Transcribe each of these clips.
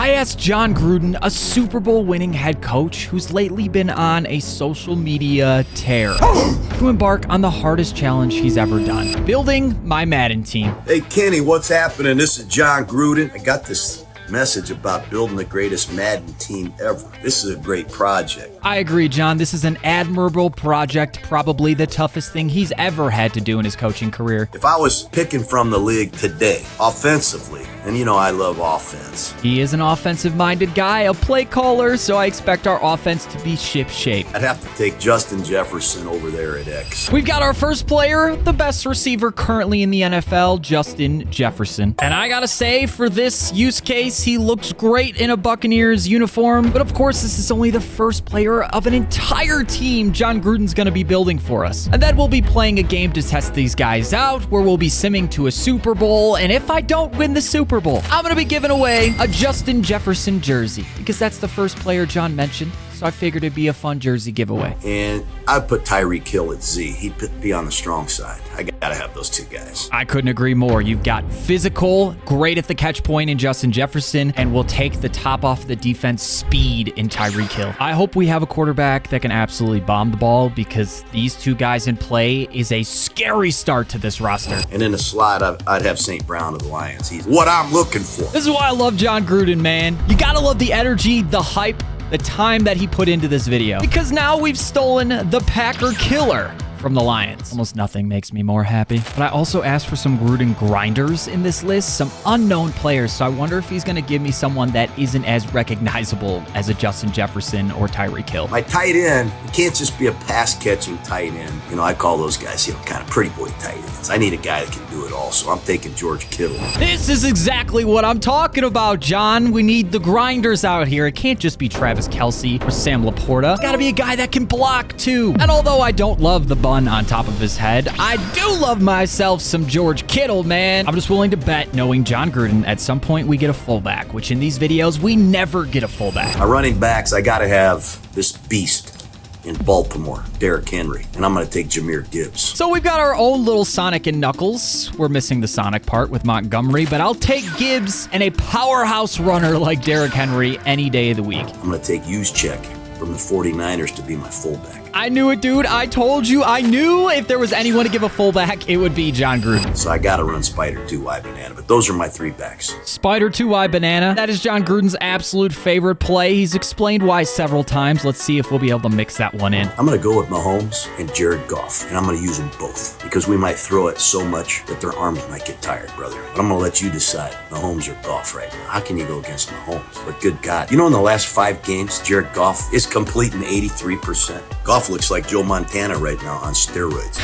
I asked John Gruden, a Super Bowl winning head coach who's lately been on a social media tear, to embark on the hardest challenge he's ever done, building my Madden team. Hey, Kenny, what's happening? This is John Gruden. I got this message about building the greatest Madden team ever. This is a great project. I agree, John. This is an admirable project, probably the toughest thing he's ever had to do in his coaching career. If I was picking from the league today, offensively, and you know I love offense. He is an offensive-minded guy, a play caller, so I expect our offense to be ship-shape. I'd have to take Justin Jefferson over there at X. We've got our first player, the best receiver currently in the NFL, Justin Jefferson. And I gotta say, for this use case, he looks great in a Buccaneers uniform. But of course, this is only the first player of an entire team John Gruden's gonna be building for us. And then we'll be playing a game to test these guys out, where we'll be simming to a Super Bowl. And if I don't win the Super Bowl, I'm gonna be giving away a Justin Jefferson jersey, because that's the first player John mentioned. So I figured it'd be a fun jersey giveaway. And I'd put Tyreek Hill at Z. He'd be on the strong side. I gotta have those two guys. I couldn't agree more. You've got physical, great at the catch point in Justin Jefferson, and we'll take the top off the defense speed in Tyreek Hill. I hope we have a quarterback that can absolutely bomb the ball, because these two guys in play is a scary start to this roster. And in the slot, I'd have St. Brown of the Lions. He's what I'm looking for. This is why I love John Gruden, man. You gotta love the energy, the hype, the time that he put into this video, because now we've stolen the Packer killer from the Lions. Almost nothing makes me more happy. But I also asked for some Gruden grinders in this list, some unknown players, so I wonder if he's gonna give me someone that isn't as recognizable as a Justin Jefferson or Tyreek Hill. My tight end, it can't just be a pass-catching tight end. You know, I call those guys, kind of pretty boy tight ends. I need a guy that can do it all, so I'm taking George Kittle. This is exactly what I'm talking about, John. We need the grinders out here. It can't just be Travis Kelce or Sam Laporta. It's gotta be a guy that can block, too. And although I don't love the on top of his head, I do love myself some George Kittle, man. I'm just willing to bet, knowing John Gruden, at some point we get a fullback, which in these videos, we never get a fullback. My running backs, I gotta have this beast in Baltimore, Derrick Henry, and I'm gonna take Jahmyr Gibbs. So we've got our own little Sonic and Knuckles. We're missing the Sonic part with Montgomery, but I'll take Gibbs and a powerhouse runner like Derrick Henry any day of the week. I'm gonna take Juszczyk from the 49ers to be my fullback. I knew it, dude. I told you. I knew if there was anyone to give a fullback, it would be John Gruden. So I got to run Spider 2Y Banana, but those are my three backs. Spider 2Y Banana. That is John Gruden's absolute favorite play. He's explained why several times. Let's see if we'll be able to mix that one in. I'm going to go with Mahomes and Jared Goff, and I'm going to use them both because we might throw it so much that their arms might get tired, brother. But I'm going to let you decide, Mahomes or Goff right now. How can you go against Mahomes? But good God. You know, in the last 5 games, Jared Goff is completing 83%. Goff looks like Joe Montana right now on steroids.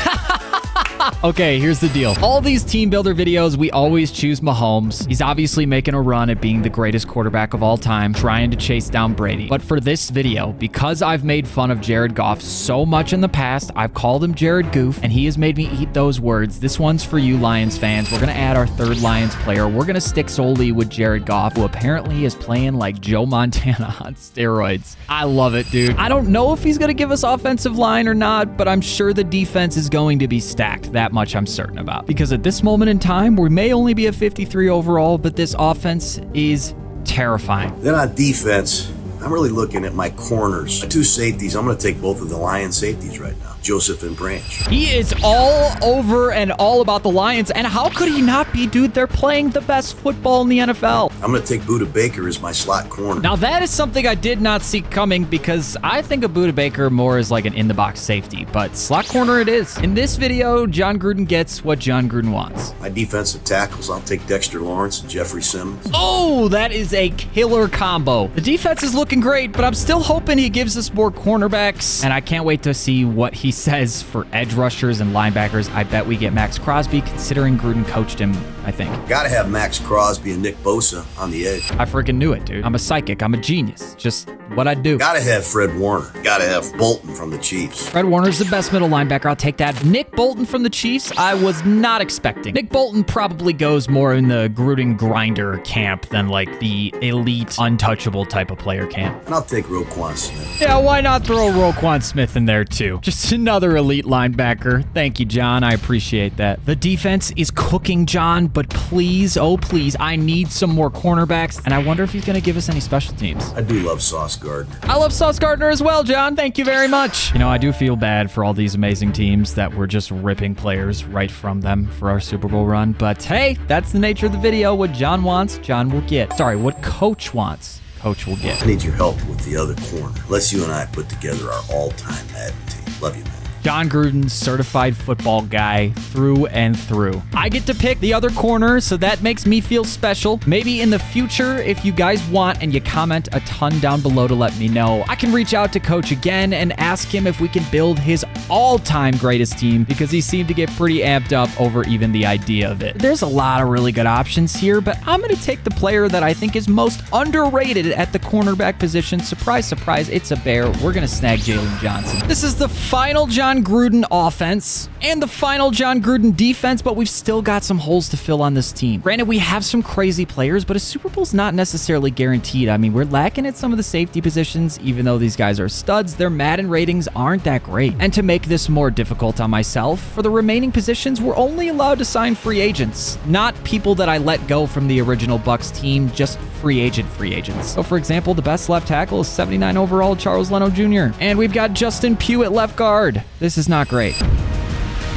Okay, here's the deal. All these team builder videos, we always choose Mahomes. He's obviously making a run at being the greatest quarterback of all time, trying to chase down Brady. But for this video, because I've made fun of Jared Goff so much in the past, I've called him Jared Goof, and he has made me eat those words. This one's for you, Lions fans. We're going to add our third Lions player. We're going to stick solely with Jared Goff, who apparently is playing like Joe Montana on steroids. I love it, dude. I don't know if he's going to give us offensive line or not, but I'm sure the defense is going to be stacked. That much I'm certain about. Because at this moment in time, we may only be a 53 overall, but this offense is terrifying. Then on defense, I'm really looking at my corners. My 2 safeties, I'm going to take both of the Lion safeties right now, Joseph and Branch. He is all over and all about the Lions, and how could he not be, dude? They're playing the best football in the NFL. I'm going to take Budda Baker as my slot corner. Now, that is something I did not see coming, because I think of Budda Baker more as like an in-the-box safety, but slot corner it is. In this video, John Gruden gets what John Gruden wants. My defensive tackles, I'll take Dexter Lawrence and Jeffrey Simmons. Oh, that is a killer combo. The defense is looking great, but I'm still hoping he gives us more cornerbacks, and I can't wait to see what he says for edge rushers and linebackers. I bet we get Max Crosby, considering Gruden coached him, I think. Gotta have Max Crosby and Nick Bosa on the edge. I freaking knew it, dude. I'm a psychic. I'm a genius. Just what I do. Gotta have Fred Warner. Gotta have Bolton from the Chiefs. Fred Warner's the best middle linebacker. I'll take that. Nick Bolton from the Chiefs, I was not expecting. Nick Bolton probably goes more in the Gruden grinder camp than like the elite, untouchable type of player camp. And I'll take Roquan Smith. Yeah, why not throw Roquan Smith in there too? Just another elite linebacker. Thank you, John. I appreciate that. The defense is cooking, John, but please, oh please, I need some more cornerbacks, and I wonder if he's going to give us any special teams. I do love Sauce Gardner. I love Sauce Gardner as well, John. Thank you very much. You know, I do feel bad for all these amazing teams that we're just ripping players right from them for our Super Bowl run, but hey, that's the nature of the video. What John wants, John will get. Sorry, what Coach wants, Coach will get. I need your help with the other corner. Let's you and I put together our all-time Madden team. Love you, man. John Gruden, certified football guy through and through. I get to pick the other corner, so that makes me feel special. Maybe in the future, if you guys want and you comment a ton down below to let me know, I can reach out to Coach again and ask him if we can build his all-time greatest team, because he seemed to get pretty amped up over even the idea of it. There's a lot of really good options here, but I'm going to take the player that I think is most underrated at the cornerback position. Surprise, surprise, it's a bear. We're going to snag Jalen Johnson. This is the final John Gruden offense and the final John Gruden defense, but we've still got some holes to fill on this team. Granted, we have some crazy players, but a Super Bowl's not necessarily guaranteed. I mean, we're lacking at some of the safety positions. Even though these guys are studs, their Madden ratings aren't that great. And to make this more difficult on myself, for the remaining positions, we're only allowed to sign free agents, not people that I let go from the original Bucs team, just free agents. So for example, the best left tackle is 79 overall, Charles Leno Jr. And we've got Justin Pugh at left guard. This is not great.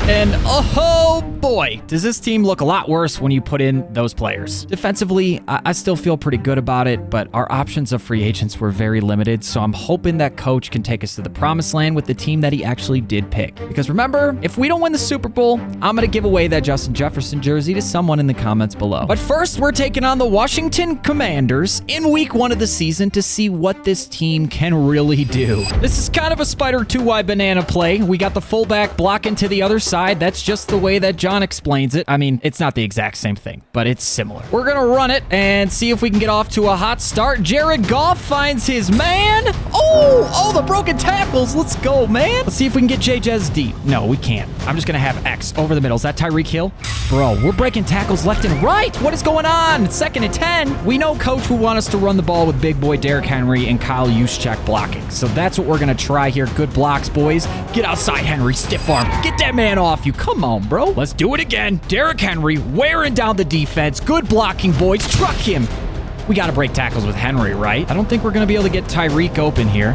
And oh boy, does this team look a lot worse when you put in those players. Defensively, I still feel pretty good about it, but our options of free agents were very limited, so I'm hoping that Coach can take us to the promised land with the team that he actually did pick. Because remember, if we don't win the Super Bowl, I'm going to give away that Justin Jefferson jersey to someone in the comments below. But first, we're taking on the Washington Commanders in week 1 of the season to see what this team can really do. This is kind of a spider 2-wide banana play. We got the fullback blocking to the other side. That's just the way that John explains it. I mean, it's not the exact same thing, but it's similar. We're gonna run it and see if we can get off to a hot start. Jared Goff finds his man. Oh, the broken tackles. Let's go, man. Let's see if we can get Jez deep. No, we can't. I'm just gonna have X over the middle. Is that Tyreek Hill? Bro, we're breaking tackles left and right. What is going on? 2nd and 10. We know Coach would want us to run the ball with big boy Derrick Henry and Kyle Juszczyk blocking. So that's what we're gonna try here. Good blocks, boys. Get outside, Henry. Stiff arm. Get that man off you. Come on, bro. Let's do it again. Derrick Henry wearing down the defense. Good blocking, boys. Truck him. We got to break tackles with Henry, right? I don't think we're going to be able to get Tyreek open here.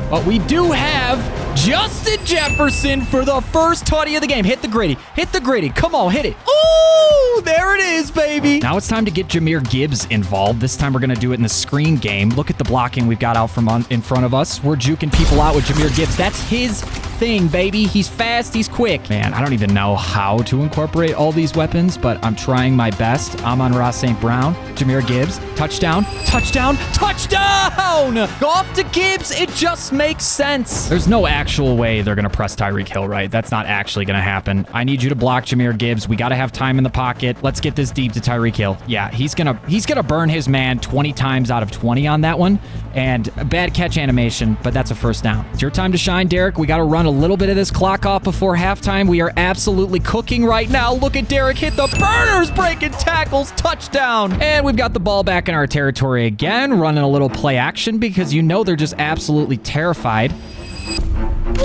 But we do have Justin Jefferson for the first tutty of the game. Hit the gritty. Hit the gritty. Come on, hit it. Oh, there it is, baby. Now it's time to get Jahmyr Gibbs involved. This time we're going to do it in the screen game. Look at the blocking we've got out from in front of us. We're juking people out with Jahmyr Gibbs. That's his thing, baby. He's fast. He's quick. Man, I don't even know how to incorporate all these weapons, but I'm trying my best. Amon-Ra St. Brown, Jahmyr Gibbs, touchdown, touchdown, touchdown! Goff to Gibbs. It just makes sense. There's no actual way they're going to press Tyreek Hill, right? That's not actually going to happen. I need you to block Jahmyr Gibbs. We got to have time in the pocket. Let's get this deep to Tyreek Hill. Yeah, he's gonna burn his man 20 times out of 20 on that one. And a bad catch animation, but that's a first down. It's your time to shine, Derek. We got to run a little bit of this clock off before halftime. We are absolutely cooking right now. Look at Derek hit the burners, breaking tackles, touchdown. And we've got the ball back in our territory again, running a little play action because you know they're just absolutely terrified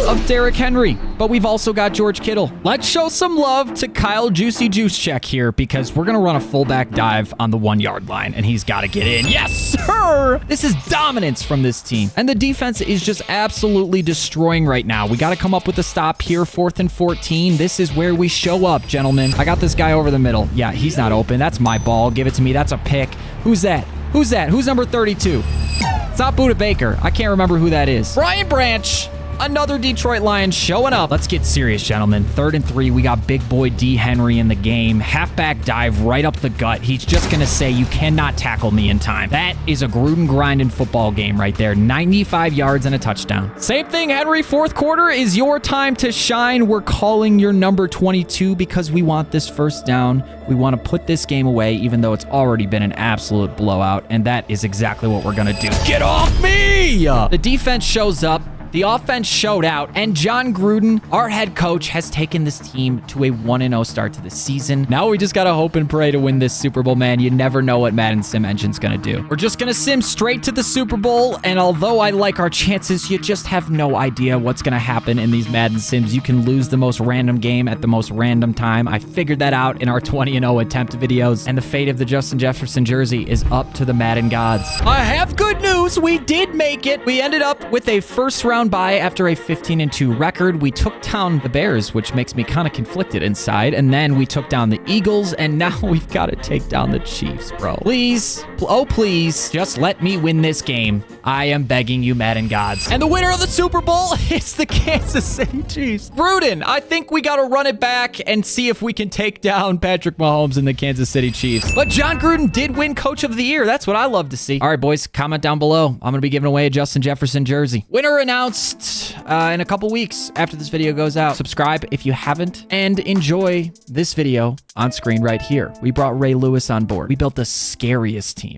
of Derrick Henry. But we've also got George Kittle. Let's show some love to Kyle Juicy Juszczyk here because we're going to run a fullback dive on the 1-yard line and he's got to get in. Yes, sir! This is dominance from this team. And the defense is just absolutely destroying right now. We got to come up with a stop here, 4th and 14. This is where we show up, gentlemen. I got this guy over the middle. Yeah, he's not open. That's my ball. Give it to me. That's a pick. Who's that? Who's that? Who's number 32? It's not Budda Baker. I can't remember who that is. Brian Branch. Another Detroit Lions showing up. Let's get serious, gentlemen. 3rd and 3. We got big boy D. Henry in the game. Halfback dive right up the gut. He's just going to say, you cannot tackle me in time. That is a Gruden grinding football game right there. 95 yards and a touchdown. Same thing, Henry. 4th quarter is your time to shine. We're calling your number 22 because we want this first down. We want to put this game away, even though it's already been an absolute blowout. And that is exactly what we're going to do. Get off me! The defense shows up. The offense showed out, and John Gruden, our head coach, has taken this team to a 1-0 start to the season. Now we just gotta hope and pray to win this Super Bowl, man. You never know what Madden Sim Engine's gonna do. We're just gonna sim straight to the Super Bowl, and although I like our chances, you just have no idea what's gonna happen in these Madden Sims. You can lose the most random game at the most random time. I figured that out in our 20-0 attempt videos, and the fate of the Justin Jefferson jersey is up to the Madden gods. I have good news. We did make it. We ended up with a first-round bye after a 15-2 record. We took down the Bears, which makes me kind of conflicted inside, and then we took down the Eagles, and now we've got to take down the Chiefs, bro. Please, oh please, just let me win this game. I am begging you, Madden gods. And the winner of the Super Bowl is the Kansas City Chiefs. Gruden, I think we got to run it back and see if we can take down Patrick Mahomes and the Kansas City Chiefs. But John Gruden did win Coach of the Year. That's what I love to see. All right, boys, comment down below. I'm going to be giving away a Justin Jefferson jersey. Winner announced in a couple weeks after this video goes out. Subscribe if you haven't, and enjoy this video on screen right here. We brought Ray Lewis on board. We built the scariest team